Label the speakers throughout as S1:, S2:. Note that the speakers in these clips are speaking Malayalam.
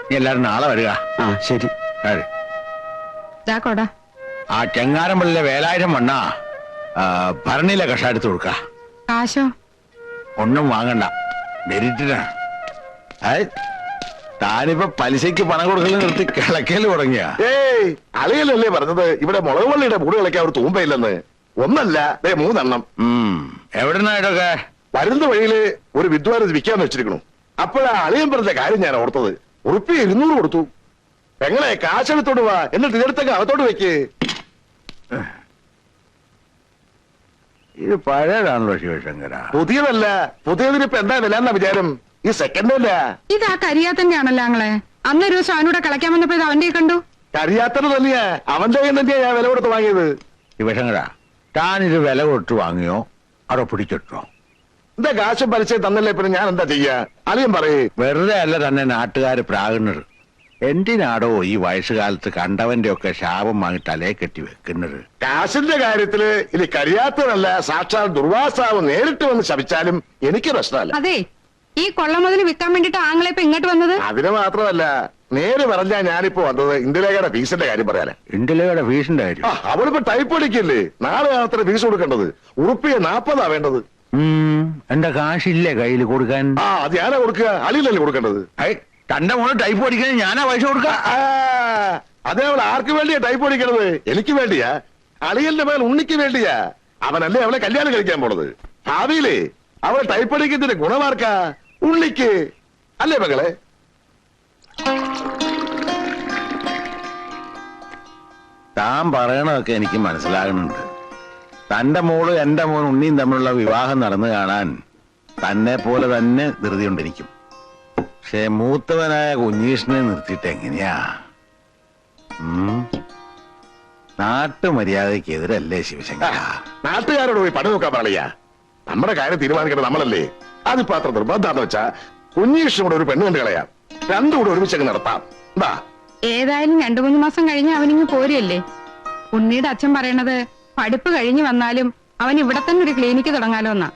S1: നീ എല്ലാരും നാളെ വരിക.
S2: ആ ശരി.
S1: ആ ചെങ്ങാരമ്പള്ളിലെ 7000 മണ്ണ ഭരണിയിലെ കഷ എടുത്ത് കൊടുക്ക.
S3: കാശോ?
S1: ഒന്നും വാങ്ങണ്ട, മെരിറ്റിനാണ്. താനിപ്പോ പലിശയ്ക്ക് പണം കൊടുക്കൽ നിർത്തി കിളക്കല് തുടങ്ങിയ?
S4: ഏയ് അളിയലല്ലേ പറഞ്ഞത് ഇവിടെ മുളക് വള്ളിയുടെ കൂട് കളിക്കാൻ ഒരു തൂമ്പയില്ലെന്ന്. ഒന്നല്ല 3
S1: എവിടെന്നാ ഇതൊക്കെ?
S4: വരുന്ന വഴിയില് ഒരു വിദ്വാരത് വിൽക്കാന്ന് വെച്ചിരിക്കണു. അപ്പോഴാ അളിയൻ പറഞ്ഞ കാര്യം ഞാൻ ഓർത്തത്. ഉറുപ്പിക 200 കൊടുത്തു. പെങ്ങളെ കാശെടുത്തോട്ട് വാ, എന്നിട്ട് ഇതെടുത്തൊക്കെ അകത്തോട്ട് വെക്ക്.
S1: ഇത് പഴയതാണല്ലോ ശിവശങ്കര.
S4: പുതിയതല്ല. പുതിയതിനിപ്പോ എന്താ വില എന്നാ വിചാരം? ഈ സെക്കൻഡ് അല്ല.
S3: ഇത് ആ കരിയാത്തന്നെയാണല്ലോ ആങ്ങളെ. അന്നൊരു ദിവസം അവനോട് കളിക്കാൻ വന്നപ്പോ ഇത് അവന്റെ കണ്ടു.
S4: കരിയാത്തത് തന്നെയാ, അവന്റെ കയ്യിൽ തന്നെയാ ഞാൻ വില കൊടുത്ത് വാങ്ങിയത്.
S1: ശിവശങ്കര, താനിത് വില കൊടുത്ത് വാങ്ങിയോ അതോ പിടിച്ചിട്ടോ?
S4: എന്താ കാശും പലിശയും തന്നല്ലേ, പിന്നെ ഞാൻ എന്താ ചെയ്യാ? അളിയൻ പറയേ.
S1: വെറുതെ അല്ല തന്നെ നാട്ടുകാര് പ്രാകുന്നത്. എന്തിനാടോ ഈ വയസ്സുകാലത്ത് കണ്ടവന്റെ ഒക്കെ ശാപം വാങ്ങി തലയെ കെട്ടി വെക്കുന്നത്?
S4: കാശിന്റെ കാര്യത്തില് ഇനി കഴിയാത്തതല്ല, സാക്ഷാൽ ദുർവാസാവ് നേരിട്ട് വന്ന് ശപിച്ചാലും എനിക്ക് പ്രശ്നമല്ല.
S3: അതെ, ഈ കൊള്ള മുതൽ വിൽക്കാൻ വേണ്ടിട്ട് ആങ്ങളെ ഇപ്പൊ ഇങ്ങോട്ട് വന്നത്?
S4: അതിന് മാത്രമല്ല, നേര് പറഞ്ഞാ ഞാനിപ്പോ വന്നത് ഇന്ദിരയുടെ ഫീസിന്റെ കാര്യം പറയാനാ.
S1: ഇന്ദിരയുടെ ഫീസിന്റെ കാര്യം?
S4: അവളിപ്പോ ടൈപ്പ് അടിക്കില്ലേ, നാളെ അത്ര ഫീസ് കൊടുക്കേണ്ടത്. ഉറുപ്പിക 40 വേണ്ടത്.
S1: എന്റെ കാശില്ലേ കയ്യിൽ കൊടുക്കാൻ?
S4: അത് ഞാനാ കൊടുക്കുക, അളിയിലല്ലേ കൊടുക്കേണ്ടത്.
S1: തന്റെ മോള് ടൈപ്പ് പഠിക്കാൻ ഞാനാ പൈസ കൊടുക്ക?
S4: അതേ അവൾ ആർക്ക് വേണ്ടിയാ ടൈപ്പ് പഠിക്കണത്? എനിക്ക് വേണ്ടിയാ. അളിയന്റെ മേൽ ഉണ്ണിക്ക് വേണ്ടിയാ. അവനല്ലേ അവളെ കല്യാണം കഴിക്കാൻ പോണത്. ഭാവിയിലേ അവളെ ടൈപ്പ് പഠിക്കുന്നതിന്റെ ഗുണമാർക്കാ? ഉണ്ണിക്ക് അല്ലേ മകളെ?
S1: താൻ പറയണതൊക്കെ എനിക്ക് മനസ്സിലാകുന്നുണ്ട്. തന്റെ മോള് എന്റെ മോൻ ഉണ്ണിയും തമ്മിലുള്ള വിവാഹം നടന്നു കാണാൻ തന്നെ പോലെ തന്നെ ധൃതിയുണ്ടിരിക്കും. പക്ഷെ മൂത്തവനായ കുഞ്ഞീഷിനെ നിർത്തിയിട്ട് എങ്ങനെയാ? നാട്ടുമര്യാദയ്ക്ക് എതിരല്ലേ ശിവശങ്കര?
S4: നാട്ടുകാരോട് പോയി പണി നോക്കാൻ പാടില്ല. നമ്മുടെ കാര്യം തീരുമാനിക്കേണ്ടത് നമ്മളല്ലേ. അതിപ്പോ അത്ര നിർബന്ധാന്ന് വെച്ചാ കുഞ്ഞീഷിനോട് ഒരു പെണ്ണ് കണ്ടു കളയാം, രണ്ടും കൂടെ ഒരുമിച്ചങ്ങ് നടത്താം. എന്താ?
S3: ഏതായാലും 2-3 മാസം കഴിഞ്ഞ് അവനിങ്ങ് പോരല്ലേ. ഉണ്ണിയുടെ അച്ഛൻ പറയണത് പഠിപ്പ് കഴിഞ്ഞു വന്നാലും അവൻ ഇവിടെ തന്നെ ഒരു ക്ലിനിക്ക് തുടങ്ങാലോ എന്നാ.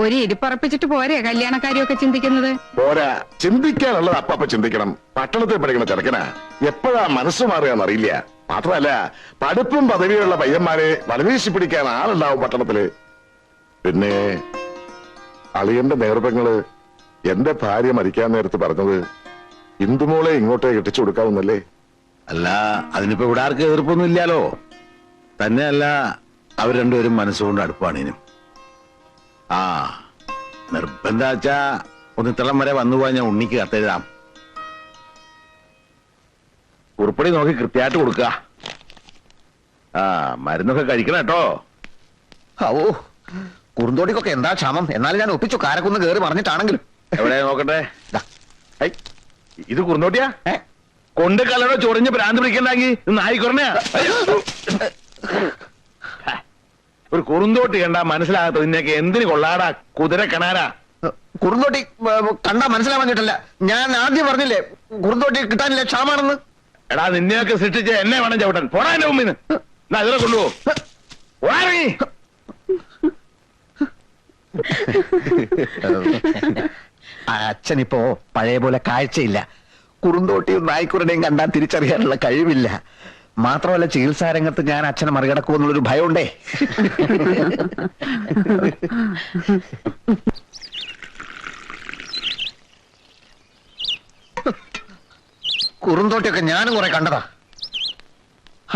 S3: ഒരു ഇരിപ്പുറപ്പിച്ചിട്ട് പോരെ കല്യാണക്കാരിയൊക്കെ ചിന്തിക്കുന്നത്?
S4: പോരാ, ചിന്തിക്കാനുള്ളത് അപ്പ ചിന്തിക്കണം. പട്ടണത്തിൽ പഠിക്കണ ചെറുക്കനാ, എപ്പോഴാ മനസ്സ് മാറുകയെന്നറിയില്ല. മാത്രമല്ല, പഠിപ്പും പദവിയുള്ള പയ്യന്മാരെ വലവീശി പിടിക്കാൻ ആളുണ്ടാവും പട്ടണത്തില്. പിന്നെ അളിയന്റെ നേർപ്പങ്ങള് എന്റെ ഭാര്യ മരിക്കാൻ നേരത്ത് പറഞ്ഞത് ഇന്ദുമോളെ ഇങ്ങോട്ടേ കെട്ടിച്ചു കൊടുക്കാവുന്നല്ലേ.
S1: അല്ല, അതിനിപ്പോ ഇവിടെ ആർക്കും എതിർപ്പൊന്നും ഇല്ലാലോ. തന്നെയല്ല, അവർ രണ്ടുപേരും മനസ്സുകൊണ്ട് അടുപ്പാണ്. ഇനും നിർബന്ധാച്ചാ ഒന്നിത്തളം വരെ വന്നുപോയാൽ ഞാൻ ഉണ്ണിക്ക് കത്തെഴുതാം. കുറിപ്പടി നോക്കി കൃത്യമായിട്ട് കൊടുക്കുക. മരുന്നൊക്കെ കഴിക്കണം കേട്ടോ.
S2: ഓ, കുറുന്തോടിക്കൊക്കെ എന്താ ക്ഷാമം. എന്നാലും ഞാൻ ഒപ്പിച്ചു, കാരക്കുന്ന് കേറി പറഞ്ഞിട്ടാണെങ്കിലും.
S1: എവിടെ നോക്കട്ടെ? ഇത് കുറുന്തോട്ടിയാ? കൊണ്ട് കലടോ ചൊറിഞ്ഞ് ഭ്രാന്ത് പിടിക്കണ്ടെങ്കിൽ നായിക്കൊറണയാ. ഒരു കുറുന്തോട്ടി കണ്ടാ മനസ്സിലാകത്ത നിന്നൊക്കെ എന്തിനു കൊള്ളാടാ കുതിര കണാരാ?
S2: കുറുന്തോട്ടി കണ്ടാ മനസ്സിലാവാഞ്ഞിട്ടല്ല, ഞാൻ ആദ്യം പറഞ്ഞില്ലേ കുറുന്തോട്ടി കിട്ടാനില്ല, ക്ഷാമാണെന്ന്.
S1: എടാ, നിന്നെയൊക്കെ സൃഷ്ടിച്ച് എന്നെ വേണം ചവിട്ടാൻ. പോടാ എന്റെ മുമ്പിന്ന്. എന്നാ ഇതിനെ കൊണ്ടുപോ.
S2: അച്ഛനിപ്പോ പഴയ പോലെ കാഴ്ചയില്ല. കുറുന്തോട്ടിയും നായ്ക്കുരുടെയും കണ്ടാൽ തിരിച്ചറിയാനുള്ള കഴിവില്ല. മാത്രമല്ല, ചികിത്സാ രംഗത്ത് ഞാൻ അച്ഛനെ മറികടക്കുമെന്നുള്ളൊരു ഭയമുണ്ടേ. കുറുന്തോട്ടിയൊക്കെ ഞാനും കുറെ കണ്ടതാ.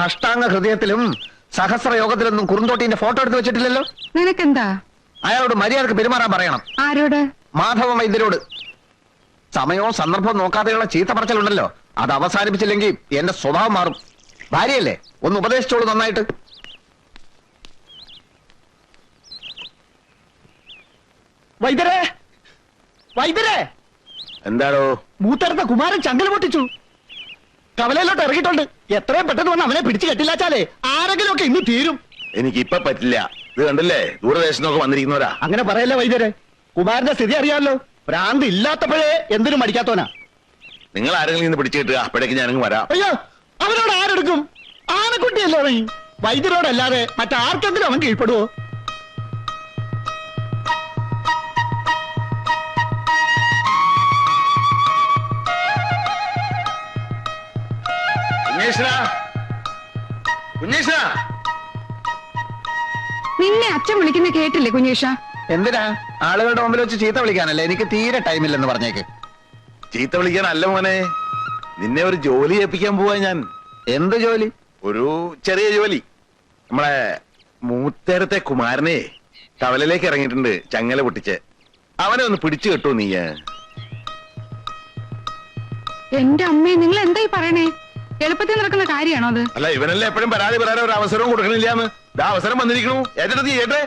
S2: അഷ്ടാംഗ ഹൃദയത്തിലും സഹസ്രയോഗത്തിലൊന്നും കുറുന്തോട്ടിന്റെ ഫോട്ടോ എടുത്ത് വെച്ചിട്ടില്ലല്ലോ.
S3: നിനക്കെന്താ?
S2: അയാളോട് മര്യാദക്ക് പെരുമാറാൻ പറയണം.
S3: ആരോട്?
S2: മാധവ വൈദ്യരോട്. സമയവും സന്ദർഭവും നോക്കാതെയുള്ള ചീത്ത പറച്ചിലുണ്ടല്ലോ, അത് അവസാനിപ്പിച്ചില്ലെങ്കിൽ എന്റെ സ്വഭാവം മാറും. ഭാര്യയല്ലേ, ഒന്ന് ഉപദേശിച്ചോളൂ നന്നായിട്ട്.
S5: വൈദ്യരെ, വൈദ്യരെ!
S1: എന്താണോ?
S5: മൂത്തരത്തെ കുമാരൻ ചങ്കൽ പൊട്ടിച്ചു, കവലയിലോട്ട് ഇറങ്ങിയിട്ടുണ്ട്. എത്രയും പെട്ടെന്ന് വന്ന് അവനെ പിടിച്ചു കെട്ടില്ലാച്ചാലേ ആരെങ്കിലും ഒക്കെ ഇന്ന് തീരും.
S1: എനിക്കിപ്പൊ പറ്റില്ല. ഇത് കണ്ടില്ലേ, ദൂരദേശത്തൊക്കെ വന്നിരിക്കുന്നവരാ.
S5: അങ്ങനെ പറയല്ലേ വൈദ്യരെ, കുമാരന്റെ സ്ഥിതി അറിയാമല്ലോ. ഭ്രാന്ത് ഇല്ലാത്തപ്പോഴേ എന്തിനും മടിക്കാത്തോനാ.
S1: നിങ്ങൾ ആരെങ്കിലും ഇന്ന് പിടിച്ചു കിട്ടുക, അപ്പോഴേക്ക് ഞാനങ്ങ് വരാം.
S5: അയ്യോ, അവനോട് ആരെടുക്കും? ആനക്കുട്ടിയല്ലേ അവൻ. വൈദ്യരോടല്ലാതെ മറ്റാർക്കെങ്കിലും അവൻ കീഴ്പ്പെടുവോ?
S3: നിന്നെ അച്ഛൻ വിളിക്കുന്ന കേട്ടില്ലേ കുഞ്ഞീഷ?
S2: എന്തിനാ? ആളുകളുടെ മുമ്പിൽ വെച്ച് ചീത്ത വിളിക്കാനല്ലേ? എനിക്ക് തീരെ ടൈമില്ലെന്ന് പറഞ്ഞേക്ക്.
S1: ചീത്ത വിളിക്കാനല്ല മോനെ, നിന്നെ ഒരു ജോലി ഏൽപ്പിക്കാൻ പോവാ ഞാൻ.
S2: എന്ത് ജോലി?
S1: ഒരു ചെറിയ ജോലി. നമ്മളെ മൂത്തേരത്തെ കുമാരനെ കവലയിലേക്ക് ഇറങ്ങിയിട്ടുണ്ട്, ചങ്ങല പൊട്ടിച്ച്. അവനെ ഒന്ന് പിടിച്ചു കെട്ടു നീ.
S3: എന്റെ അമ്മേ, നിങ്ങൾ എന്തായി പറയണേ? എളുപ്പത്തിൽ നടക്കുന്ന കാര്യമാണോ അത്?
S1: അല്ല, ഇവനല്ലേ എപ്പോഴും പരാതി പറയാൻ ഒരു അവസരവും കൊടുക്കണില്ലാന്ന്. ഇതാ അവസരം വന്നിരിക്കണു. ഏറ്റെടുത്ത് ചെയ്യട്ടെ.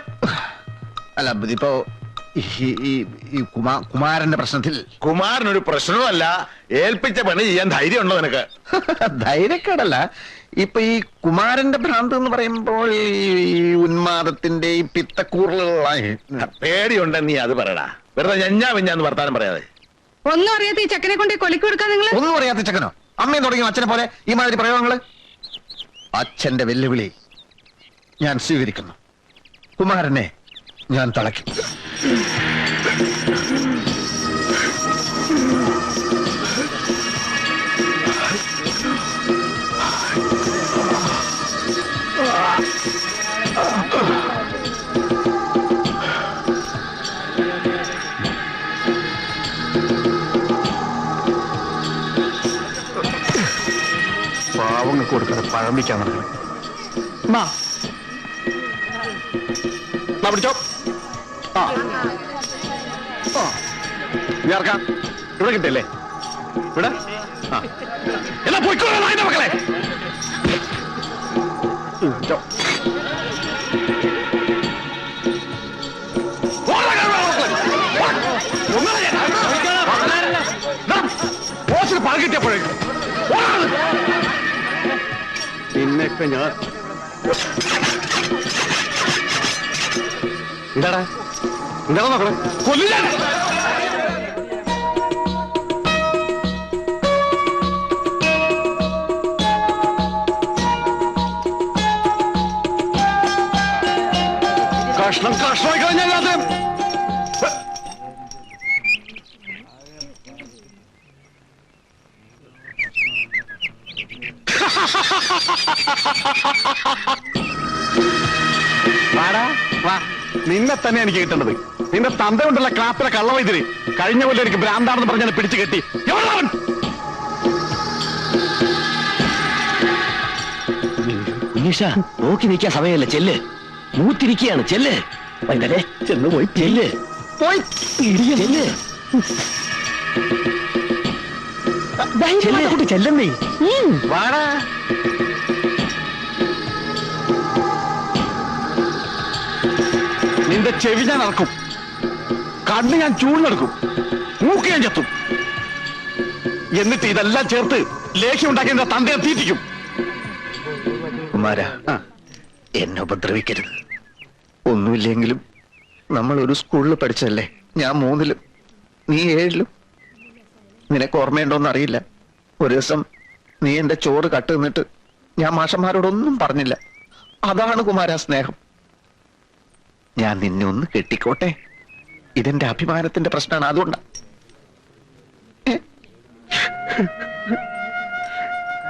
S2: അല്ല, ഇതിപ്പോ ഈ കുമാരന്റെ പ്രശ്നത്തിൽ
S1: കുമാരനൊരു പ്രശ്നവുമല്ല. ഏൽപ്പിച്ച പണി ചെയ്യാൻ ധൈര്യം ഉണ്ടോ നിനക്ക്?
S2: ധൈര്യക്കേടല്ല. ഇപ്പൊ ഈ കുമാരന്റെ ഭ്രാന്ത് എന്ന് പറയുമ്പോൾ ഈ ഉന്മാദത്തിന്റെ ഈ പിത്തക്കൂറലുള്ള
S1: പേടിയുണ്ടെ നീ അത് പറയടാ. വെറുതെ ഞഞ്ഞാന്ന് വർത്താനം പറയാതെ.
S3: ഒന്നും അറിയാത്ത ഈ ചക്കനെ കൊണ്ട് കൊലക്ക് കൊടുക്കാൻ നിങ്ങൾ
S2: ഒന്നും അറിയാത്ത ചെക്കനോ? അമ്മയും തുടങ്ങിയോ അച്ഛനെ പോലെ ഈ മാതിരി പ്രയോഗങ്ങള്? അച്ഛന്റെ വെല്ലുവിളി ഞാൻ സ്വീകരിക്കുന്നു. കുമാരനെ ഞാൻ തളയ്ക്കും.
S5: പാവങ്ങൾക്ക് കൊടുക്കുന്ന പഴം വയ്ക്കാൻ നടക്കണം.
S1: പിടിച്ചോ.
S5: ഇറക്കാം. ഇവിടെ കിട്ടല്ലേ? ഇവിടെ എന്നാ പോയിക്കോളാം നായന്റെ മക്കളെ. പഴം കിട്ടിയപ്പോഴേക്കും പിന്നെയൊക്കെ ഞാൻ എന്താടാ എന്താ നോക്കണേ? കൊല്ലില്ല. കഷ്ണം കഷ്ണമായി കഴിഞ്ഞാൽ വാടാ വാ. നിന്നെ തന്നെ എനിക്ക് കിട്ടേണ്ടത്. നിന്റെ തന്ത കൊണ്ടുള്ള ക്ലാപ്പിലെ കള്ളവൈദ്യര് കഴിഞ്ഞ പോലെ എനിക്ക് ഭ്രാന്താണെന്ന് പറഞ്ഞാൽ പിടിച്ചു കെട്ടി. എവിടെവൻ?
S6: ഉണ്ണീഷ, നോക്കി നിൽക്കാൻ സമയമല്ല. ചെല്ല്, മൂത്തിരിക്കുകയാണ്. ചെല്ല് വൈകുന്നേരെ ചെന്ന് പോയി ചെല്ല്.
S2: പോയി
S6: ചെല്ല് കുട്ടി ചെല്ലുന്നേ.
S2: വാടാ.
S5: നിന്റെ ചെവി ഞാൻ ഇറക്കും, കണ്ണ് ഞാൻ ചൂഴ്ന്നെടുക്കും, മൂക്ക് ഞാൻ ചെത്തും. എന്നിട്ട് ഇതെല്ലാം ചേർത്ത് ലേഖ്യം ഉണ്ടാക്കി എന്റെ തന്തയെ തീറ്റിക്കും.
S2: കുമാര, എന്നെ ഉപദ്രവിക്കരുത്. ഒന്നുമില്ലെങ്കിലും നമ്മൾ ഒരു സ്കൂളിൽ പഠിച്ചല്ലേ. ഞാൻ 3-ലും നീ 7-ലും. നിനക്ക് ഓർമ്മയുണ്ടോന്ന് അറിയില്ല. ഒരു ദിവസം നീ എന്റെ ചോറ് കട്ട് നിന്നിട്ട് ഞാൻ മാഷന്മാരോടൊന്നും പറഞ്ഞില്ല. അതാണ് കുമാര സ്നേഹം. ഞാൻ നിന്നെ ഒന്ന് കെട്ടിക്കോട്ടെ. ഇതെന്റെ അഭിമാനത്തിന്റെ പ്രശ്നമാണ്. അതുകൊണ്ടാ.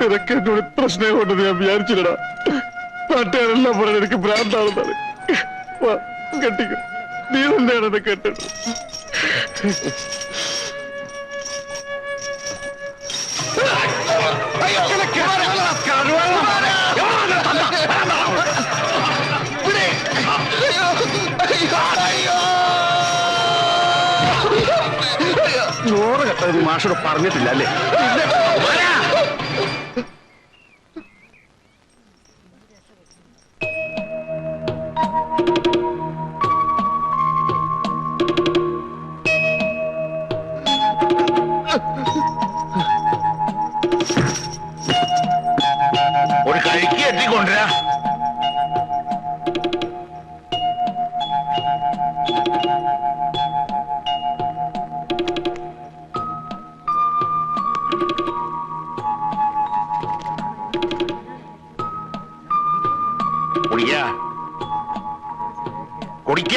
S5: നിനക്ക് എന്നോട് ഇത്ര സ്നേഹമുണ്ടെന്ന് ഞാൻ വിചാരിച്ചില്ലടാ. നാട്ടുകാരെല്ലാം പറഞ്ഞ എനിക്ക് ഭ്രാന്താണെന്നാണ്. കെട്ടിക്കോ, നീ തന്നെയാണ് എന്നെ കെട്ടത്. ചോറ് കെട്ടത് മാഷോട് പറഞ്ഞിട്ടില്ല അല്ലേ?
S1: ഒരു കഴിക്ക് എത്തിക്കൊണ്ടുവരാ. കുടിക്ക കുടിക്ക.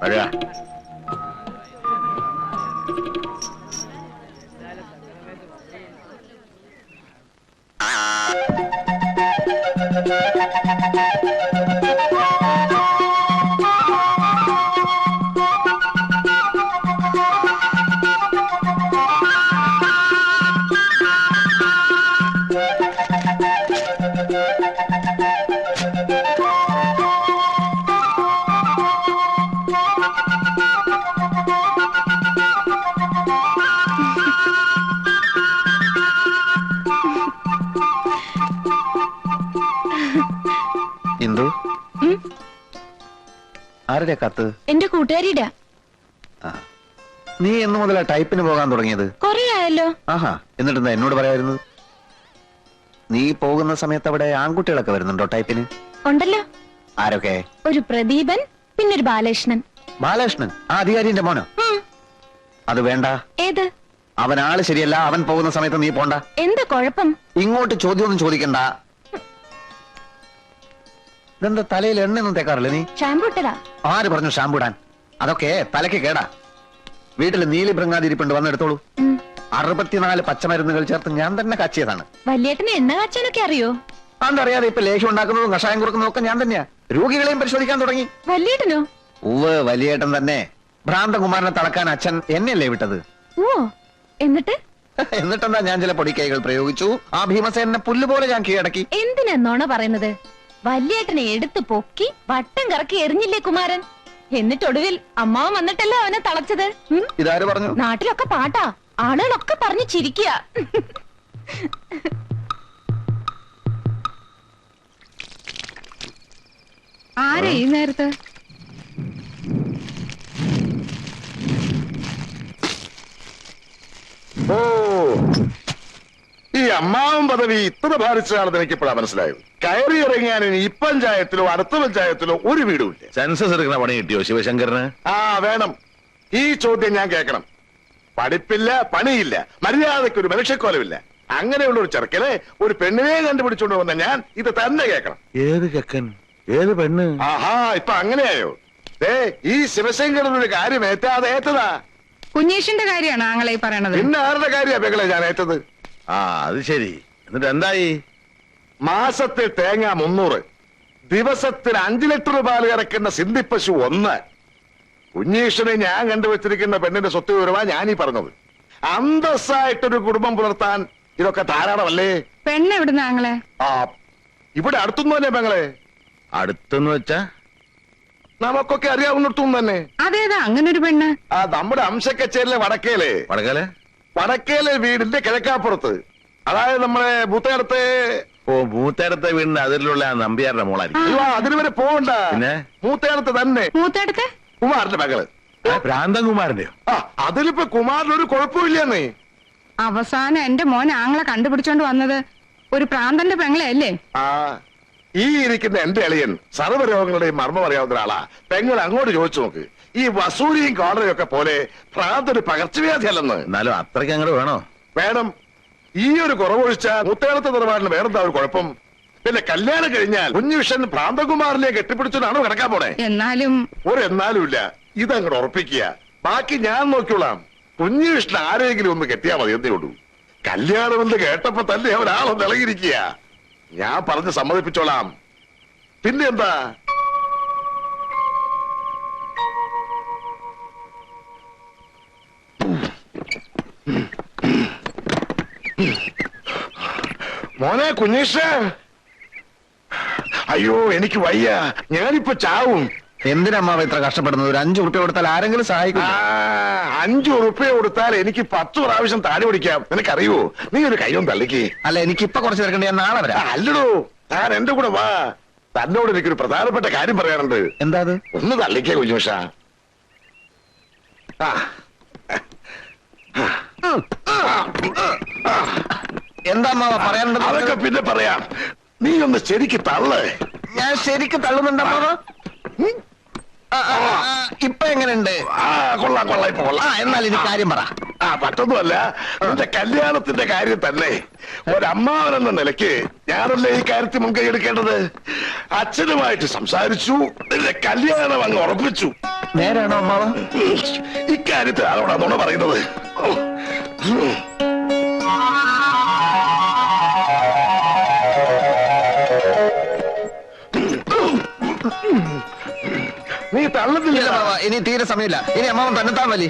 S1: അഴകാ.
S2: ഇന്ദു, ആരുടെ കത്ത്?
S7: എന്റെ കൂട്ടുകാരിയുടെ
S2: ആ. നീ എന്ന് മുതലാ ടൈപ്പിന് പോകാൻ തുടങ്ങിയത്?
S7: കൊറേ ആയല്ലോ.
S2: ആഹാ, എന്നിട്ടെന്താ എന്നോട് പറയായിരുന്നത്? നീ പോകുന്ന സമയത്ത് അവിടെ ആൺകുട്ടികളൊക്കെ വരുന്നുണ്ടോ ടൈപ്പിന്?
S7: ഉണ്ടല്ലോ.
S2: ആരൊക്കെ?
S7: ഒരു പ്രദീപൻ, പിന്നൊരു ബാലകൃഷ്ണൻ.
S2: ബാലകൃഷ്ണൻ, ആ അധികാരിന്റെ മോനോ? അത് വേണ്ട.
S7: ഏത്?
S2: അവൻ ആള് ശരിയല്ല. അവൻ പോകുന്ന സമയത്ത് നീ പോണ്ട.
S7: എന്താ കുഴപ്പം?
S2: ഇങ്ങോട്ട് ചോദ്യമൊന്നും ചോദിക്കണ്ട. ഇതെന്താ തലയിൽ എണ്ണയൊന്നും തേക്കാറില്ല നീ?
S7: ഷാമ്പു ഇട്ടതാ.
S2: ആര് പറഞ്ഞു ഷാമ്പു ഇടാൻ? അതൊക്കെ തലയ്ക്ക് കേടാ. വീട്ടിൽ നീലി ഭൃങ്ങാതിരിപ്പുണ്ട്, വന്നെടുത്തോളൂ. 64 പച്ചമരുന്നുകൾ ചേർത്ത് ഞാൻ തന്നെ കാച്ചിയതാണ്.
S7: വല്യേട്ടന് എണ്ണ കാച്ചാനൊക്കെ അറിയോ?
S2: അതറിയാതെ ഇപ്പൊ ലേഹ്യം ഉണ്ടാക്കുന്നതും കഷായം കൊടുക്കുന്നതും ഒക്കെ ഞാൻ തന്നെയാ. രോഗികളെയും പരിശോധിക്കാൻ തുടങ്ങി.
S7: വല്യേട്ടനോ?
S2: ഉവ്വ്, വലിയേട്ടൻ തന്നെ. ഭ്രാന്തകുമാരനെ തളക്കാൻ അച്ഛൻ എന്നെയല്ലേ വിട്ടത്?
S7: ഓ, എന്നിട്ട്?
S2: എന്നിട്ടെന്താ, ഞാൻ ചില പൊടിക്കൈകൾ പ്രയോഗിച്ചു. ആ ഭീമസേനെ പുല്ലുപോലെ ഞാൻ കീഴടക്കി.
S7: എന്തിനാ പറയുന്നത്? വല്യേട്ടനെ എടുത്തു പൊക്കി വട്ടം കറക്കി എറിഞ്ഞില്ലേ കുമാരൻ? എന്നിട്ടൊടുവിൽ അമ്മാവൻ വന്നിട്ടല്ലോ അവനെ തളച്ചത്.
S2: ഇതാര് പറഞ്ഞു?
S7: നാട്ടിലൊക്കെ പാട്ടാ, ആളുകളൊക്കെ പറഞ്ഞു ചിരിക്കുക.
S3: ആരാ ഈ നേരത്ത്?
S4: ഓ, ഈ അമ്മാവൻ പദവി ഇത്ര ഭാരിച്ചതാണെന്ന് എനിക്ക് ഇപ്പോഴാണ് മനസ്സിലായത്. കയറി ഇറങ്ങിയാൻ ഇനി ഈ പഞ്ചായത്തിലോ അടുത്ത പഞ്ചായത്തിലോ ഒരു വീടുമില്ല.
S1: സെൻസസ് എടുക്കുന്ന പണി കിട്ടിയോ ശിവശങ്കരന്?
S4: ആ വേണം. ഈ ചോദ്യം ഞാൻ കേൾക്കണം. പഠിപ്പില്ല, പണിയില്ല, മര്യാദയ്ക്ക് ഒരു മനുഷ്യക്കോലമില്ല. അങ്ങനെയുള്ള ഒരു ചെറുക്കനെ ഒരു പെണ്ണിനെ കണ്ടുപിടിച്ചോണ്ട് വന്ന ഞാൻ ഇത് തന്നെ കേൾക്കണം.
S1: ഏത് ചെക്കൻ, ഏത് പെണ്ണ്?
S4: ആഹാ, ഇപ്പൊ അങ്ങനെയായോ? ഈ ശിവശങ്കരൻ ഒരു കാര്യം ഏറ്റാതെ ഏറ്റതാ.
S3: കുഞ്ഞീഷിന്റെ കാര്യമാണ് ആങ്ങളെ ഈ പറയണത്.
S4: പിന്നെ ആരുടെ കാര്യ പെങ്ങളെ ഞാൻ ഏറ്റത്?
S1: ആ, അത് ശരി. എന്നിട്ട് എന്തായി?
S4: മാസത്തിൽ തേങ്ങ 300, ദിവസത്തിന് 5 ലിറ്റർ പാല് ഇറക്കുന്ന സിന്ധിപ്പശു 1. കുഞ്ഞീഷനെ ഞാൻ കണ്ടുവച്ചിരിക്കുന്ന പെണ്ണിന്റെ സ്വത്ത് വിവരമാ ഞാനീ പറഞ്ഞത്. അന്തസ്സായിട്ടൊരു കുടുംബം പുലർത്താൻ ഇതൊക്കെ ധാരാളമല്ലേ?
S3: പെണ്ണ് എവിടുന്ന ആങ്ങളെ?
S4: ആ, ഇവിടെ അടുത്തൊന്നുമല്ലേ പെങ്ങളെ?
S1: അടുത്തെന്ന് വെച്ചാ
S4: നമുക്കൊക്കെ അറിയാവുന്നിടത്തും തന്നെ.
S3: അതേതാ അങ്ങനൊരു പെണ്ണ്?
S4: ആ, നമ്മുടെ അംശക്കച്ചേരിലെ വടക്കേലെ
S1: വടകല.
S4: വടക്കേലെ വീടിന്റെ കിഴക്കാപ്പുറത്ത്, അതായത് നമ്മളെ മൂത്തേടത്തെ.
S1: ഓ, മൂത്തേടത്തെ വീടിന്റെ അതിലുള്ള ആ നമ്പ്യാരുടെ മോളായിരിക്കും.
S4: അയ്യോ, അതിന് വരെ പോകണ്ട.
S1: പിന്നെ?
S4: മൂത്തേടത്ത് തന്നെ
S3: മൂത്തടുത്ത്
S4: കുമാറിന്റെ മകള്.
S1: ഭ്രാന്തകുമാരന്റെയോ?
S4: ആ, അതിലിപ്പോ കുമാറിനൊരു കുഴപ്പമില്ലെന്നേ.
S3: അവസാനം എന്റെ മോൻ ആങ്ങളെ കണ്ടുപിടിച്ചോണ്ട് വന്നത് ഒരു പ്രാന്തന്റെ പെങ്ങളെ അല്ലേ?
S4: ആ, ഈ ഇരിക്കുന്ന എന്റെ അളിയൻ സർവ്വരോഗങ്ങളുടെയും മർമ്മം അറിയാവുന്ന ഒരാളാ. പെങ്ങൾ അങ്ങോട്ട് ചോദിച്ചു നോക്ക്. ഈ വസൂരിയും കോളറയും ഒക്കെ പോലെ ഭ്രാന്തൊരു പകർച്ചവ്യാധി അല്ലെന്ന്.
S1: എന്നാലും അത്രയ്ക്ക് അങ്ങോട്ട് വേണോ?
S4: വേണം. ഈ ഒരു കുറവൊഴിച്ച മുത്തേളത്തെ നിലപാടിന് വേറെന്താ ഒരു കുഴപ്പം? പിന്നെ കല്യാണം കഴിഞ്ഞാൽ കുഞ്ഞുവിഷൻ ഭ്രാന്തകുമാറിനെ കെട്ടിപ്പിടിച്ചതാണോ കിടക്കാൻ പോണേ?
S3: എന്നാലും
S4: എന്നാലും ഇല്ല, ഇതങ്ങോട്ട് ഉറപ്പിക്കുക. ബാക്കി ഞാൻ നോക്കിയോളാം. കുഞ്ഞുവിഷൻ ആരെങ്കിലും ഒന്ന് കെട്ടിയാ മതി, എന്നേ ഉള്ളൂ. കല്യാണം എന്ന് കേട്ടപ്പോ തന്നെ അവരാളൊന്ന് ഇളകിയിരിക്കുക. ഞാൻ പറഞ്ഞ് സമ്മതിപ്പിച്ചോളാം. പിന്നെ എന്താ? മോനെ കുഞ്ഞീഷ, അയ്യോ എനിക്ക് വയ്യ, ഞാനിപ്പോ ചാവും.
S2: എന്തിനമ്മാവ ഇത്ര കഷ്ടപ്പെടുന്നത്? ഒരു 5 ഉറുപ്പ്യ കൊടുത്താൽ ആരെങ്കിലും സഹായിക്കും.
S4: 5 ഉറുപ്പ്യ കൊടുത്താൽ എനിക്ക് 10 പ്രാവശ്യം താടി പിടിക്കാം. നിനക്കറിയോ? നീ ഒരു കൈയും തള്ളിക്ക്.
S2: അല്ല, എനിക്കിപ്പൊ കുറച്ച് തിരക്കണ്ട, ഞാൻ നാളെ വരാം.
S4: അല്ലടോ, താൻ എന്റെ കൂടെ വാ. തന്നോട് എനിക്കൊരു പ്രധാനപ്പെട്ട കാര്യം പറയാനുണ്ട്.
S2: എന്താ അത്?
S4: ഒന്ന് തള്ളിക്കേ കുഞ്ഞുഷ.
S2: എന്താ അമ്മാവ പറയാനുണ്ട്?
S4: അതൊക്കെ പിന്നെ പറയാം. നീ ഒന്ന് ശരിക്ക് തള്ളേ.
S2: ഞാൻ ശരിക്കും തള്ളുന്നുണ്ടമ്മാവ. ഇപ്പൊ എങ്ങനെയുണ്ട്?
S4: കൊള്ളാം കൊള്ളാം, ഇപ്പൊ കൊള്ളാം.
S2: എന്നാൽ ഇനി കാര്യം പറ.
S4: മറ്റൊന്നുമല്ല, നിന്റെ കല്യാണത്തിന്റെ കാര്യം തന്നെ. ഒരമ്മാവനെന്ന നിലയ്ക്ക് ഞാനല്ലേ ഈ കാര്യത്തിൽ മുൻകൈ എടുക്കേണ്ടത്. അച്ഛനുമായിട്ട് സംസാരിച്ചു, നിന്റെ കല്യാണം അങ്ങ് ഉറപ്പിച്ചു.
S2: നേരാണോ അമ്മാവ?
S4: ഇക്കാര്യത്തിൽ ആരോടാ നുണ പറയുന്നത്? നീ തള്ളത്തില്ല.
S2: ഇനി തീരെ സമയമില്ല. ഇനി അമ്മാവൻ തന്നെത്താൻ വലി.